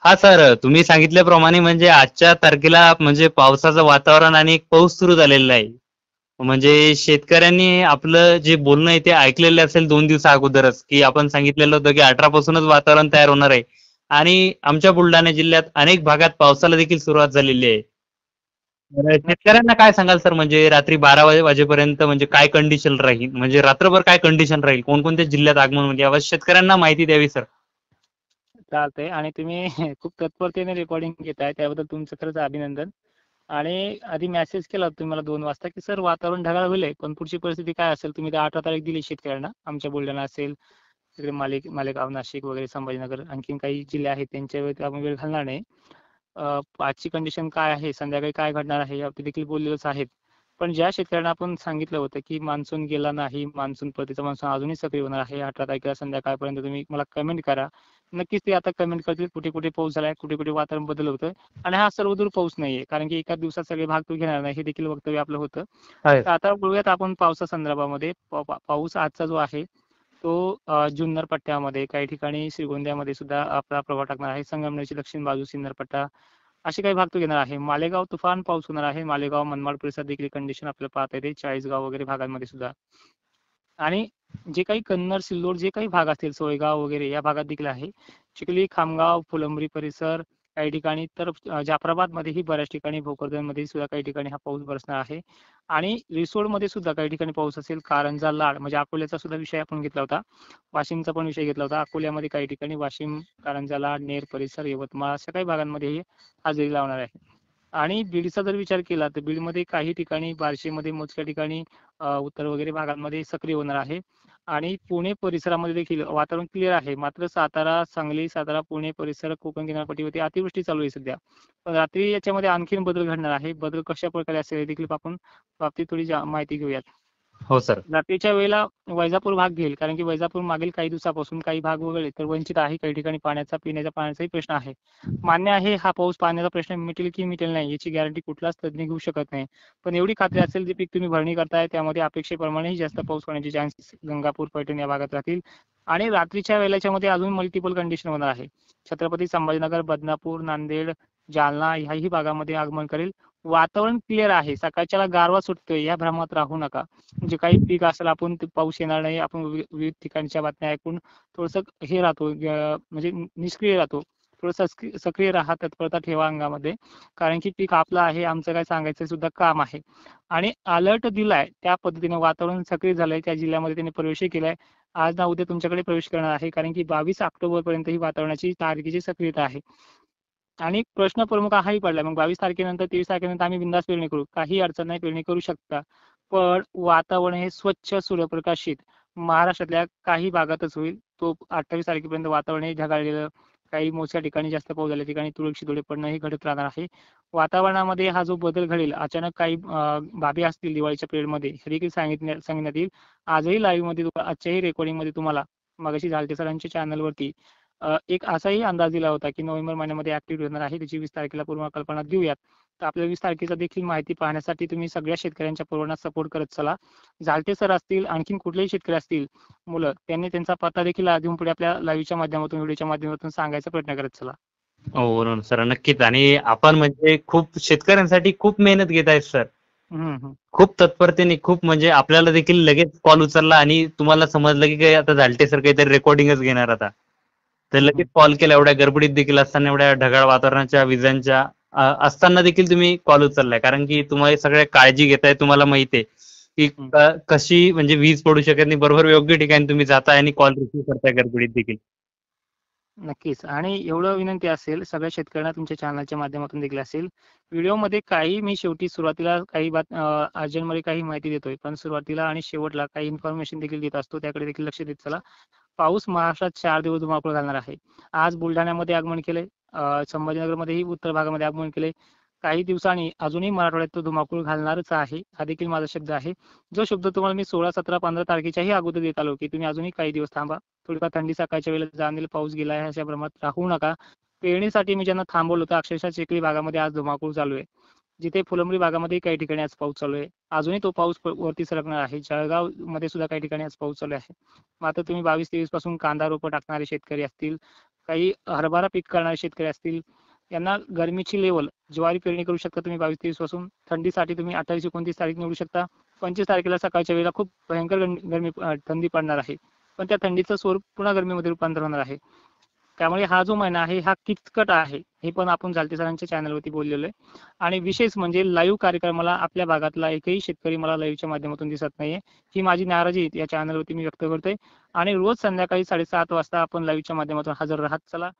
हा सर, तुम्ही सांगितल्याप्रमाणे म्हणजे आजच्या तारखेला म्हणजे पावसाचं वातावरण आणि एक पाऊस सुरू झालेला आहे. म्हणजे शेतकऱ्यांनी आपलं जे बोलणं आहे ते ऐकलेलं असेल 2 दिवसा अगोदरच, की आपण सांगितलेलं होतं की 18 पासूनच वातावरण तयार होणार आहे. आणि आमच्या बुलढाणा जिल्ह्यात अनेक भागात पावसाला देखील सुरुवात झालेली आहे. तर नक्कीच. शेतकऱ्यांना काय सांगाल सर, म्हणजे रात्री 12 वाजेपर्यंत म्हणजे काय कंडिशन राहील, म्हणजे रात्रभर काय कंडिशन राहील, कोणकोणत्या जिल्ह्यात आगमन म्हणजे यावर शेतकऱ्यांना माहिती द्यावी सर. चालतंय आणि तुम्ही खूप तत्परतेने रेकॉर्डिंग घेताय त्याबद्दल तुमचं खरंच अभिनंदन. आणि आधी मेसेज केला होता तुम्ही मला 2 वाजता की सर वातावरण ढगाळ होईल पण पुढची परिस्थिती काय असेल. तुम्ही 18 तारीख दिली शेतकऱ्यांना. आमच्या बुलढाणा असेल, तिकडे मालेगाव, नाशिक वगैरे संभाजीनगर आणखीन काही जिल्हे आहेत त्यांच्या वेळेत आपण वेळ घालणार नाही. आजची कंडिशन काय आहे, संध्याकाळी काय घडणार आहे यावरती देखील बोललेलंच आहेत. पण ज्या शेतकऱ्यांना आपण सांगितलं होतं की मान्सून गेला नाही, मान्सून परतीचा मान्सून अजूनही सक्रिय होणार आहे 18 तारखेला संध्याकाळपर्यंत, तुम्ही मला कमेंट करा. नक्कीच ते आता कमेंट करतील कुठे कुठे पाऊस झालाय, कुठे कुठे वातावरण बदल होतंय. आणि हा सर्वदूर पाऊस नाहीये, कारण की एका दिवसात सगळे भाग तो घेणार नाही हे देखील वक्तव्य आपलं होतं. आहे. तर आता बोलूयात आपण पावसा संदर्भामध्ये. पाऊस आजचा जो आहे तो जुन्नर पट्ट्यामध्ये, काही ठिकाणी श्रीगोंद्यामध्ये सुद्धा आपला प्रभाव टाकणार आहे. संगमनेरची दक्षिण बाजू, सिन्नर पट्टा असे काही भाग तो घेणार आहे. मालेगाव तुफान पाऊस होणार आहे. मालेगाव, मनमाड परिसरात देखील कंडिशन आपल्याला पाहता येते. चाळीसगाव वगैरे भागांमध्ये सुद्धा. आणि जे काही कन्नड, सिल्लोड जे काही भाग असतील, सोयगाव वगैरे या भागात देखील आहे. चिखली, खामगाव, फुलंब्री परिसर काही ठिकाणी, तर जाफराबादमध्येही बऱ्याच ठिकाणी, भोकरदनमध्ये सुद्धा काही ठिकाणी हा पाऊस बरसणार आहे. आणि रिसोडमध्ये सुद्धा काही ठिकाणी पाऊस असेल. कारंजा, लाड म्हणजे अकोल्याचा सुद्धा विषय आपण घेतला होता. वाशिमचा पण विषय घेतला होता. अकोल्यामध्ये काही ठिकाणी वाशिम, कारंजा, लाड, नेर परिसर, यवतमाळ अशा काही भागांमध्ये हजेरी लावणार आहे. आणि बीडचा जर विचार केला तर बीडमध्ये काही ठिकाणी, बार्शीमध्ये मोजक्या ठिकाणी, उत्तर वगैरे भागांमध्ये सक्रिय होणार आहे. आणि पुणे परिसरामध्ये देखील वातावरण क्लिअर आहे. मात्र सातारा, सांगली, सातारा, पुणे परिसर, कोकण किनारपट्टीवरती अतिवृष्टी चालू आहे सध्या. पण रात्री याच्यामध्ये आणखीन बदल घडणार आहे. बदल कशा प्रकारे असेल हे देखील आपण बाबतीत थोडी माहिती घेऊयात. हो सर. रात्रीच्या वेळेला वैजापूर भाग घेईल, कारण की वैजापूर मागील काही दिवसापासून काही भाग वगळले तर वंचित आहे. काही ठिकाणी पाण्याचा, पिण्याच्या पाण्याचाही प्रश्न आहे. मान्य आहे, हा पाऊस पाण्याचा प्रश्न मिटेल की मिटेल नाही याची गॅरंटी कुठलाच तज्ञ घेऊ शकत नाही. पण एवढी खात्री असेल, जे पीक तुम्ही भरणी करताय त्यामध्ये अपेक्षेप्रमाणेही जास्त पाऊस होण्याचे चान्सेस गंगापूर, पैठण या भागात राहतील. आणि रात्रीच्या वेळेच्या मध्ये अजून मल्टिपल कंडिशन होणार आहे. छत्रपती संभाजीनगर, बदनापूर, नांदेड, जालना ह्याही भागामध्ये आगमन करेल. वातावरण क्लिअर आहे. सकाळच्याला गारवा सुटतोय या भ्रमात राहू नका. म्हणजे काही पीक असेल, आपण पाऊस येणार नाही, आपण विविध ठिकाणच्या बातम्या ऐकून थोडस हे राहतो, म्हणजे निष्क्रिय राहतो. थोडं सक्रिय राहा, तत्परता ठेवा अंगामध्ये. कारण की पीक आपलं आहे, आमचं काय सांगायचं सुद्धा काम आहे. आणि अलर्ट दिलाय त्या पद्धतीने वातावरण सक्रिय झालंय, त्या जिल्ह्यामध्ये त्यांनी प्रवेशही केलाय. आज ना उद्या तुमच्याकडे प्रवेश करणार आहे, कारण की 22 ऑक्टोबर पर्यंत ही वातावरणाची तारखेची सक्रियता आहे. आणि प्रश्न प्रमुख हाही पडलाय, मग 22 तारखेनंतर, 23 तारखेनंतर आम्ही बिंदास पेरणी करू, काही अडचण नाही, पेरणी करू शकता. पण वातावरण हे स्वच्छ सूर्यप्रकाशित महाराष्ट्रातल्या काही भागातच होईल. तो 28 तारखेपर्यंत वातावरण हे ढगाळलेलं, काही मोठ्या ठिकाणी जास्त पाऊस झाल्या ठिकाणी तुरळक शितोडे पडणं हे घडत राहणार आहे. वातावरणामध्ये हा जो बदल घडेल, अचानक काही बाबी असतील दिवाळीच्या पिरियडमध्ये, हे देखील सांगण्यात येईल. आजही लाईव्ह मध्ये, आजच्याही रेकॉर्डिंग मध्ये तुम्हाला मगाशी झालते सरांच्या चॅनलवरती एक असाही अंदाज दिला होता की नोव्हेंबर महिन्यामध्ये ऍक्टिव्ह होणार आहे. त्याची 20 तारखेला पूर्ण कल्पना देऊयात. तर आपल्या 20 तारखेचा देखील माहिती पाहण्यासाठी तुम्ही सगळ्या शेतकऱ्यांच्या परवाना सपोर्ट करत चला. झालते सर असतील, आणखीन कुठलेही शेतकरी असतील मुलं, त्यांनी त्यांचा पत्ता देखील अजून पुढे आपल्या लाईव्हच्या माध्यमातून, व्हिडिओच्या माध्यमातून सांगायचा प्रयत्न करत चला. हो सर, नक्कीच. आणि आपण म्हणजे खूप शेतकऱ्यांसाठी खूप मेहनत घेत आहेत सर. हम्म. खूप तत्परतेने, खूप म्हणजे आपल्याला देखील लगेच कॉल उचलला आणि तुम्हाला समजलं की काय आता झालते सर काहीतरी रेकॉर्डिंगच घेणार आता, तर लगेच हम्म. कॉल केला. एवढ्या गडबडीत देखील असताना, एवढ्या ढगाळ वातावरणाच्या, विजांच्या असताना देखील तुम्ही कॉल उचललाय, कारण की तुम्हाला सगळ्या काळजी घेताय. तुम्हाला माहिती आहे की हम्म. कशी म्हणजे वीज पडू शकत नाही. बरोबर योग्य ठिकाणी तुम्ही जाताय आणि कॉल रिसीव्ह करताय गडबडीत देखील. नक्कीच. आणि एवढं विनंती असेल सगळ्या शेतकऱ्यांना, तुमच्या चॅनलच्या माध्यमातून देखील असेल, व्हिडिओमध्ये काही मी शेवटी सुरुवातीला काही अर्जंटमध्ये काही माहिती देतोय, पण सुरुवातीला आणि शेवटला काही इन्फॉर्मेशन देखील देत असतो, त्याकडे देखील लक्ष देत चला. पाऊस महाराष्ट्रात 4 दिवस धुमाकूळ घालणार आहे. आज बुलढाण्यामध्ये आगमन केलंय, संभाजीनगरमध्येही उत्तर भागामध्ये आगमन केलंय. काही दिवसांनी अजूनही मराठवाड्यात तो धुमाकूळ घालणारच आहे, हा देखील माझा शब्द आहे. जो शब्द तुम्हाला मी 16, 17, 15 तारखेच्याही अगोदर देत आलो की तुम्ही अजूनही काही दिवस थांबा, थोडीफार थंडी सकाळच्या वेळेला जाणवेल, पाऊस गेलाय अशा प्रमाणात राहू नका. पेरणीसाठी मी ज्यांना थांबवलं होतं, अक्षरशः चिखली भागामध्ये आज धुमाकूळ चालू आहे. जिथे फुलंब्री भागामध्ये काही ठिकाणी आज पाऊस चालू आहे. अजूनही तो पाऊस वरती सरकणार आहे. जळगाव मध्ये सुद्धा काही ठिकाणी आज पाऊस चालू आहे. मात्र तुम्ही 22-23 पासून कांदा रोपं टाकणारे शेतकरी असतील, काही हरभरा पीक करणारे शेतकरी असतील, यांना गरमीची लेवल ज्वारी पेरणी करू शकता तुम्ही 22-23 पासून. थंडीसाठी तुम्ही 28-29 तारीख निवडू शकता. 25 तारखेला सकाळच्या वेळेला खूप भयंकर गरमी थंडी पडणार आहे. पण त्या थंडीचं स्वरूप पुन्हा गरमीमध्ये रूपांतर होणार आहे. त्यामुळे हा जो महिना आहे हा किचकट आहे, हे पण आपण झालते सरांच्या चॅनलवरती बोललेलो आहे. आणि विशेष म्हणजे लाईव्ह कार्यक्रमाला आपल्या भागातला एकही शेतकरी मला लाईव्हच्या माध्यमातून दिसत नाहीये. ही माझी नाराजी या चॅनलवरती मी व्यक्त करतोय. आणि रोज संध्याकाळी 7:30 वाजता आपण लाईव्हच्या माध्यमातून हजर राहत चला.